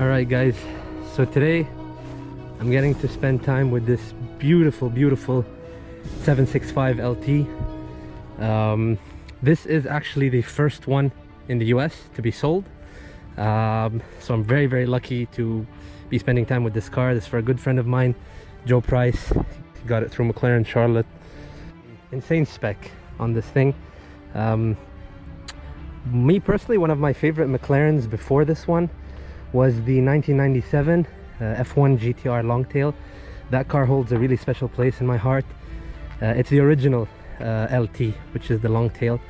Alright guys, so today I'm getting to spend time with this beautiful 765 LT. This is actually the first one in the US to be sold, so I'm very lucky to be spending time with this car. This is for a good friend of mine, Joe Price. He got it through McLaren Charlotte. Insane spec on this thing. Me personally, one of my favorite McLarens before this one was the 1997 F1 GTR Longtail. That car holds a really special place in my heart. It's the original LT, which is the Longtail.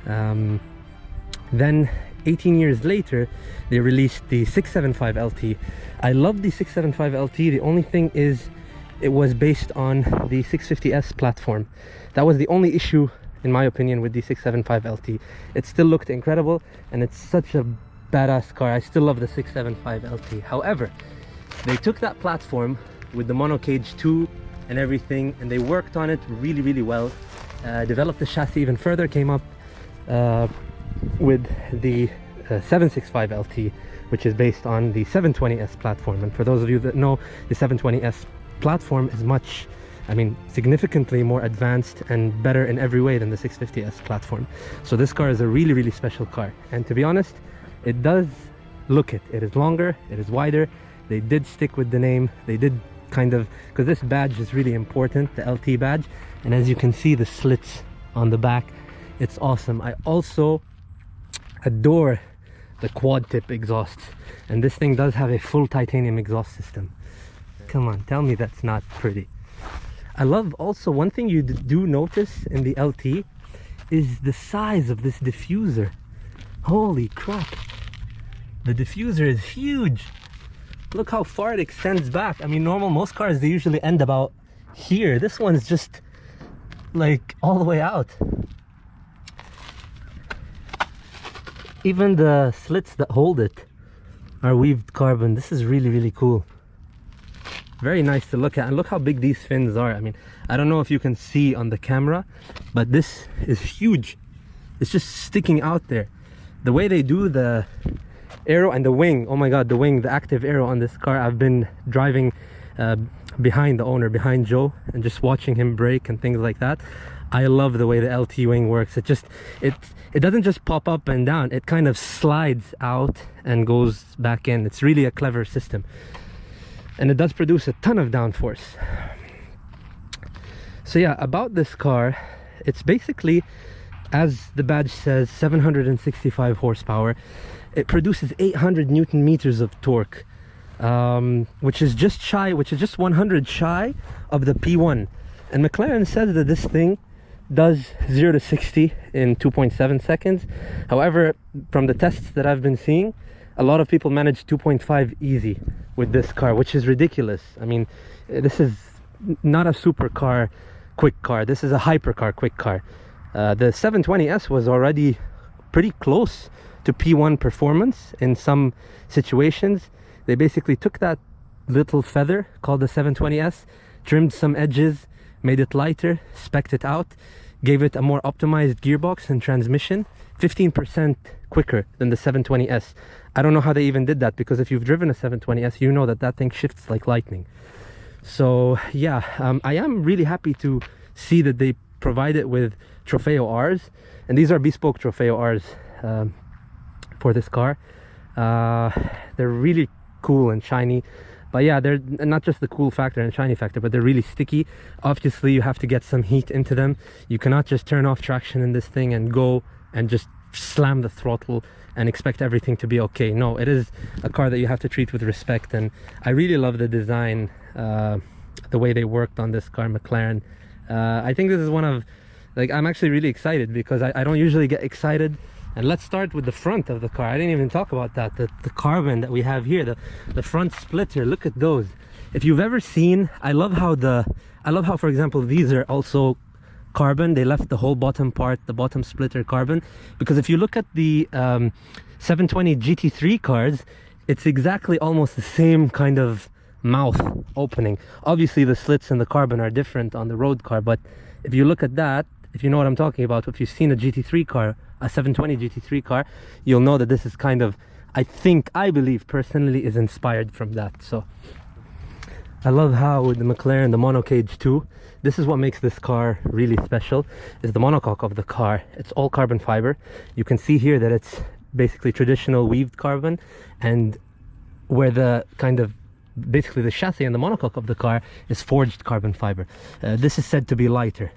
Then 18 years later they released the 675 LT. I love the 675 LT. The only thing is it was based on the 650S platform. That was the only issue in my opinion with the 675 LT. It still looked incredible and it's such a badass car. I still love the 675 LT. However, they took that platform with the monocage 2 and everything, and they worked on it really well, developed the chassis even further, came up with the 765 LT, which is based on the 720S platform. And for those of you that know, the 720S platform is much, I mean, significantly more advanced and better in every way than the 650S platform. So this car is a really special car, and to be honest, it does look it. It is longer, it is wider. They did stick with the name. They did kind of, because this badge is really important, the LT badge, and as you can see the slits on the back, it's awesome. I also adore the quad tip exhaust, and this thing does have a full titanium exhaust system. Come on, tell me that's not pretty. I love also, one thing you do notice in the LT is the size of this diffuser. Holy crap, the diffuser is huge. Look how far it extends back. I mean, most cars, they usually end about here. This one's just like all the way out. Even the slits that hold it are weaved carbon. This is really cool. Very nice to look at, and look how big these fins are. I mean, I don't know if you can see on the camera, but this is huge. It's just sticking out there. The way they do the aero and the wing, oh my god, the wing, the active aero on this car. I've been driving behind the owner, behind Joe, and just watching him brake and things like that. I love the way the LT wing works. It doesn't just pop up and down, it kind of slides out and goes back in. It's really a clever system, and it does produce a ton of downforce. So yeah, about this car, it's basically, as the badge says, 765 horsepower. It produces 800 Newton meters of torque, which is just 100 shy of the P1. And McLaren says that this thing does 0 to 60 in 2.7 seconds. However, from the tests that I've been seeing, a lot of people manage 2.5 easy with this car, which is ridiculous. I mean, this is not a supercar quick car. This is a hypercar quick car. The 720S was already pretty close to P1 performance in some situations. They basically took that little feather called the 720S, trimmed some edges, made it lighter, spec'd it out, gave it a more optimized gearbox and transmission, 15% quicker than the 720S. I don't know how they even did that, because if you've driven a 720S, you know that that thing shifts like lightning. So yeah, I am really happy to see that they provide it with Trofeo Rs, and these are bespoke Trofeo Rs for this car. They're really cool and shiny, but yeah, they're not just the cool factor and shiny factor, but they're really sticky. Obviously you have to get some heat into them. You cannot just turn off traction in this thing and go and just slam the throttle and expect everything to be okay. No, it is a car that you have to treat with respect, and I really love the design, the way they worked on this car, McLaren. I think this is one of, like, I'm actually really excited because I don't usually get excited. And let's start with the front of the car. I didn't even talk about that, the carbon that we have here, the front splitter. Look at those. If you've ever seen, I love how for example these are also carbon. They left the whole bottom part, the bottom splitter, carbon, because if you look at the 720 GT3 cars, it's exactly almost the same kind of mouth opening. Obviously the slits in the carbon are different on the road car, but if you look at that, if you know what I'm talking about, if you've seen a GT3 car, a 720 GT3 car, you'll know that this is kind of I believe personally, is inspired from that. So I love how with the McLaren, the monocage too, this is what makes this car really special, is the monocoque of the car. It's all carbon fiber. You can see here that it's basically traditional weaved carbon, and where the kind of basically the chassis and the monocoque of the car is forged carbon fiber. This is said to be lighter.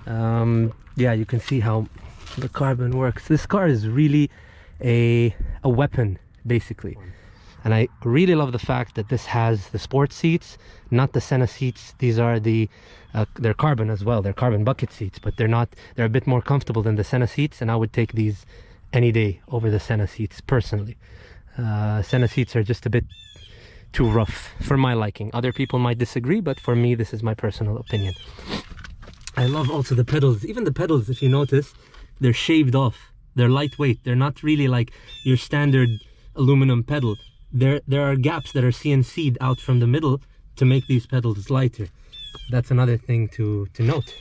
Yeah, you can see how the carbon works. This car is really a weapon basically, and I really love the fact that this has the sport seats, not the Senna seats. These are the they're carbon as well, they're carbon bucket seats, but they're a bit more comfortable than the Senna seats, and I would take these any day over the Senna seats personally. Senna seats are just a bit too rough for my liking. Other people might disagree, but for me, this is my personal opinion. I love also the pedals. Even the pedals, if you notice, they're shaved off. They're lightweight. They're not really like your standard aluminum pedal. There are gaps that are CNC'd out from the middle to make these pedals lighter. That's another thing to note.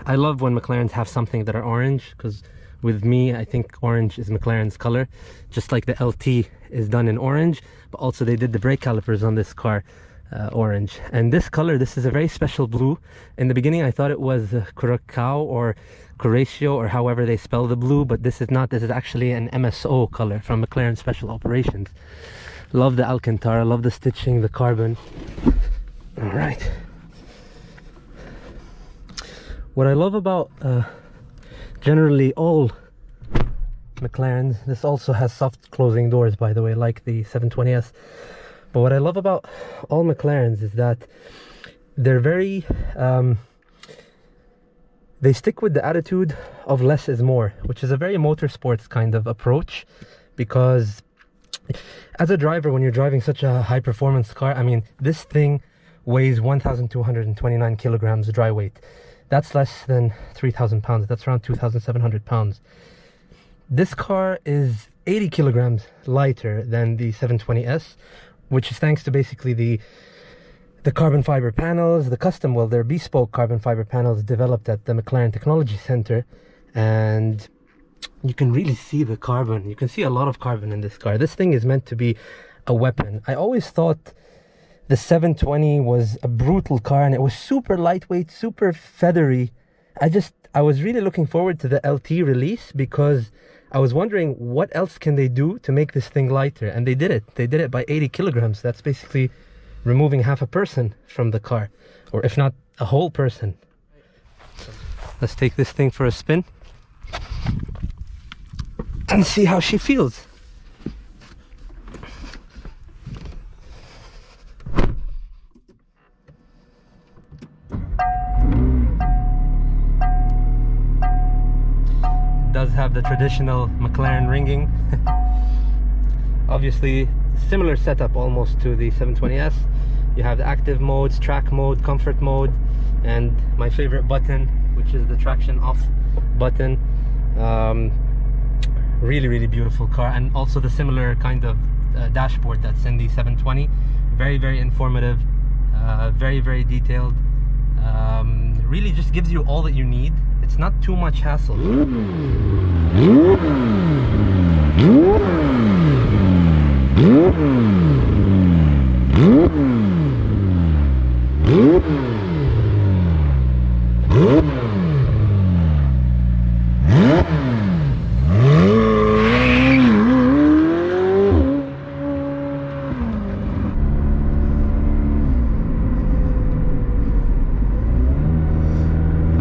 I love when McLarens have something that are orange, because with me, I think orange is McLaren's color, just like the LT is done in orange, but also they did the brake calipers on this car orange. And this color, this is a very special blue. In the beginning, I thought it was Curacao or Curatio, or however they spell the blue, but this is not. This is actually an MSO color from McLaren Special Operations. Love the Alcantara, love the stitching, the carbon. All right. What I love about generally all McLarens, this also has soft closing doors, by the way, like the 720S. But what I love about all McLarens is that they're very they stick with the attitude of less is more, which is a very motorsports kind of approach, because as a driver, when you're driving such a high performance car, I mean, this thing weighs 1,229 kilograms dry weight. That's less than 3,000 pounds. That's around 2,700 pounds. This car is 80 kilograms lighter than the 720S, which is thanks to basically the carbon fiber panels, the custom, well, they're bespoke carbon fiber panels developed at the McLaren Technology Centre. And you can really see the carbon. You can see a lot of carbon in this car. This thing is meant to be a weapon. I always thought the 720 was a brutal car, and it was super lightweight, super feathery. I was really looking forward to the LT release, because I was wondering what else can they do to make this thing lighter, and they did it. They did it by 80 kilograms. That's basically removing half a person from the car, or if not a whole person. Let's take this thing for a spin and see how she feels. Does have the traditional McLaren ringing. Obviously similar setup almost to the 720S. You have the active modes, track mode, comfort mode, and my favorite button, which is the traction off button. Really beautiful car, and also the similar kind of dashboard that's in the 720. Very informative, very detailed. Really just gives you all that you need. It's not too much hassle.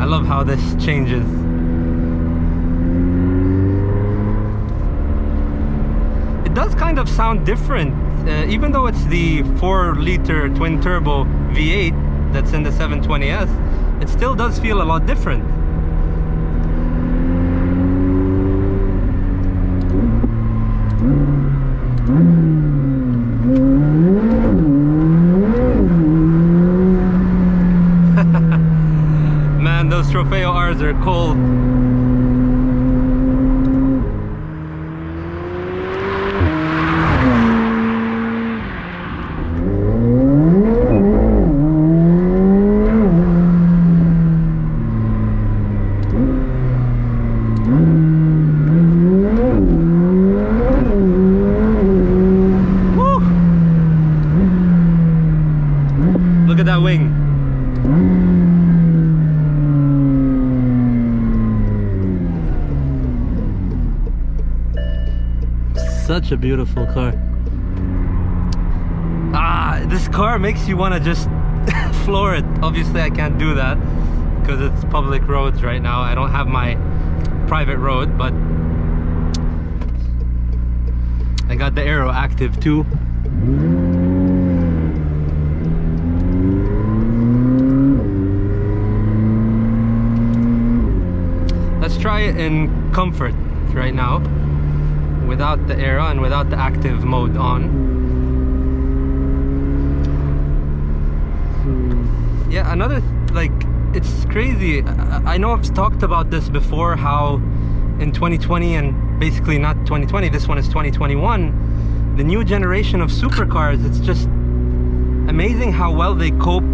I love how this changes. It does kind of sound different, even though it's the 4-liter twin turbo V8 that's in the 720S. It still does feel a lot different. Man, those Trofeo R's are cold. that wing. Such a beautiful car. This car makes you want to just floor it. Obviously I can't do that because it's public roads right now. I don't have my private road, but I got the aero active too. Let's try it in comfort right now, without the aero and without the active mode on. Yeah, another like, it's crazy. I know I've talked about this before, how in 2020, and basically not 2020, this one is 2021, the new generation of supercars, it's just amazing how well they cope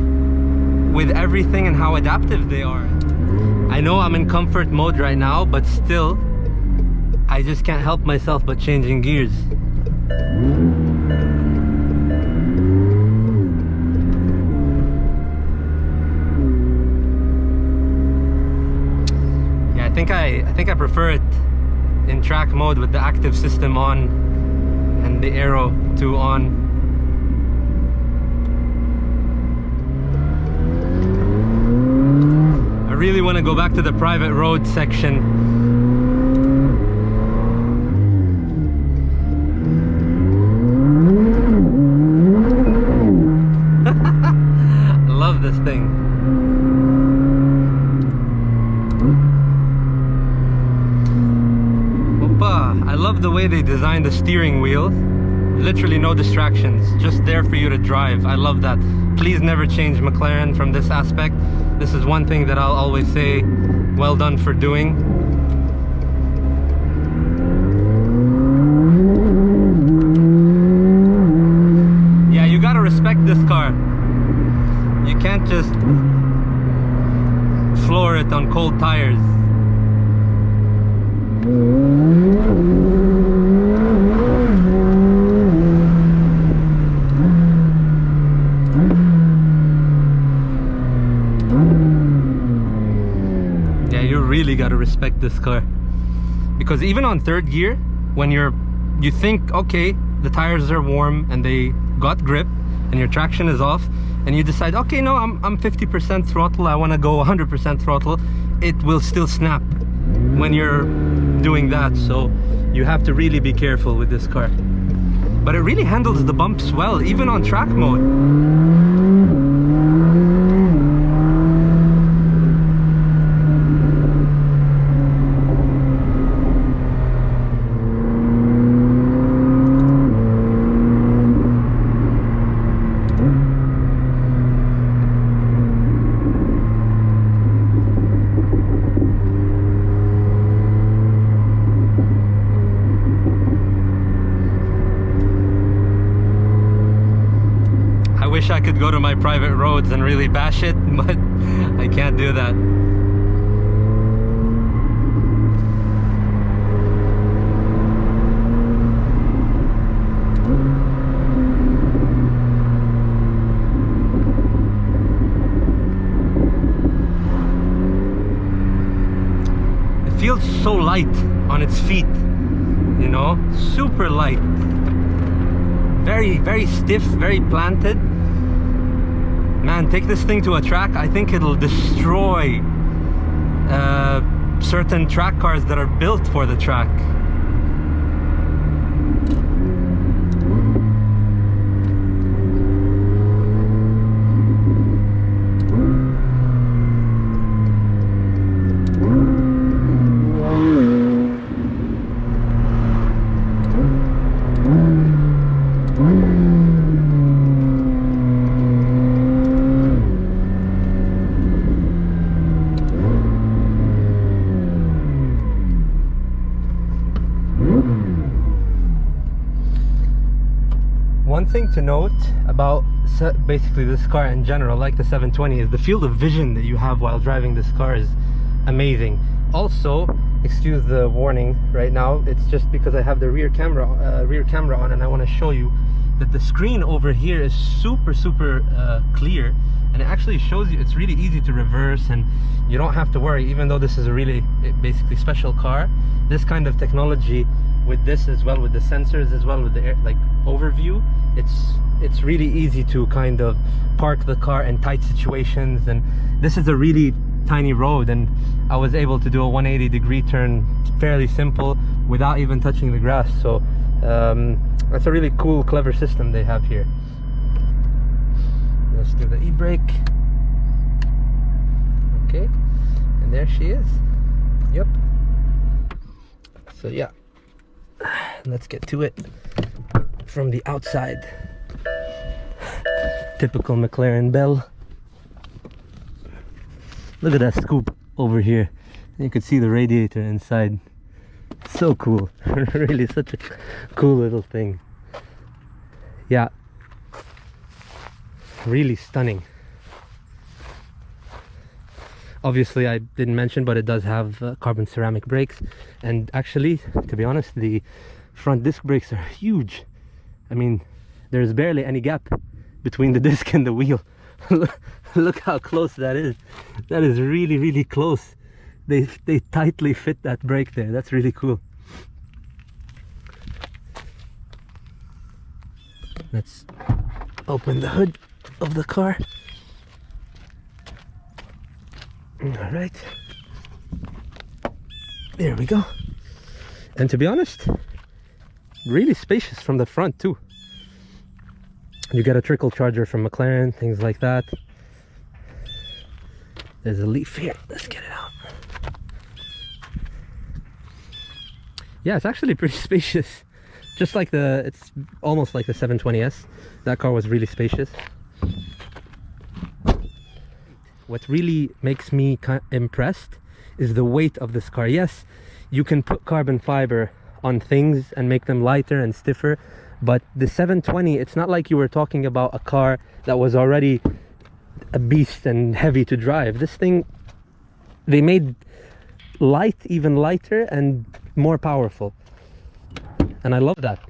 with everything and how adaptive they are. I know I'm in comfort mode right now, but still I just can't help myself but changing gears. I think I prefer it in track mode with the active system on and the aero 2 on. I really want to go back to the private road section. I love this thing. I love the way they designed the steering wheel. Literally no distractions, just there for you to drive. I love that. Please never change McLaren from this aspect. This is one thing that I'll always say, well done for doing. Yeah, you gotta respect this car. You can't just floor it on cold tires. Really got to respect this car, because even on third gear, when you think, okay, the tires are warm and they got grip and your traction is off, and you decide, okay, no, I'm 50% throttle, I want to go 100% throttle, it will still snap when you're doing that. So you have to really be careful with this car, but it really handles the bumps well, even on track mode. I could go to my private roads and really bash it, but I can't do that. It feels so light on its feet, you know, super light, very stiff, very planted. Man, take this thing to a track, I think it'll destroy certain track cars that are built for the track. One thing to note about basically this car in general, like the 720, is the field of vision that you have while driving this car is amazing. Also, excuse the warning right now, it's just because I have the rear camera on and I want to show you that the screen over here is super clear, and it actually shows you it's really easy to reverse, and you don't have to worry. Even though this is a really basically special car, this kind of technology with this as well, with the sensors as well, with the air, like overview, it's really easy to kind of park the car in tight situations. And this is a really tiny road, and I was able to do a 180-degree turn fairly simple without even touching the grass. So that's a really cool, clever system they have here. Let's do the e-brake. Okay, and there she is. Yep. So yeah, let's get to it from the outside. Typical McLaren bell. Look at that scoop over here. You could see the radiator inside. So cool. Really such a cool little thing. Yeah, really stunning. Obviously I didn't mention, but it does have carbon ceramic brakes, and actually, to be honest, the front disc brakes are huge. I mean, there's barely any gap between the disc and the wheel. Look how close that is. That is really close. They tightly fit that brake there. That's really cool. Let's open the hood of the car. All right, there we go. And to be honest, really spacious from the front too. You get a trickle charger from McLaren, things like that. There's a leaf here. Let's get it out. Yeah, it's actually pretty spacious. Just like it's almost like the 720S. That car was really spacious. What really makes me impressed is the weight of this car. Yes, you can put carbon fiber on things and make them lighter and stiffer, but the 720, it's not like you were talking about a car that was already a beast and heavy to drive. This thing, they made light even lighter and more powerful, and I love that.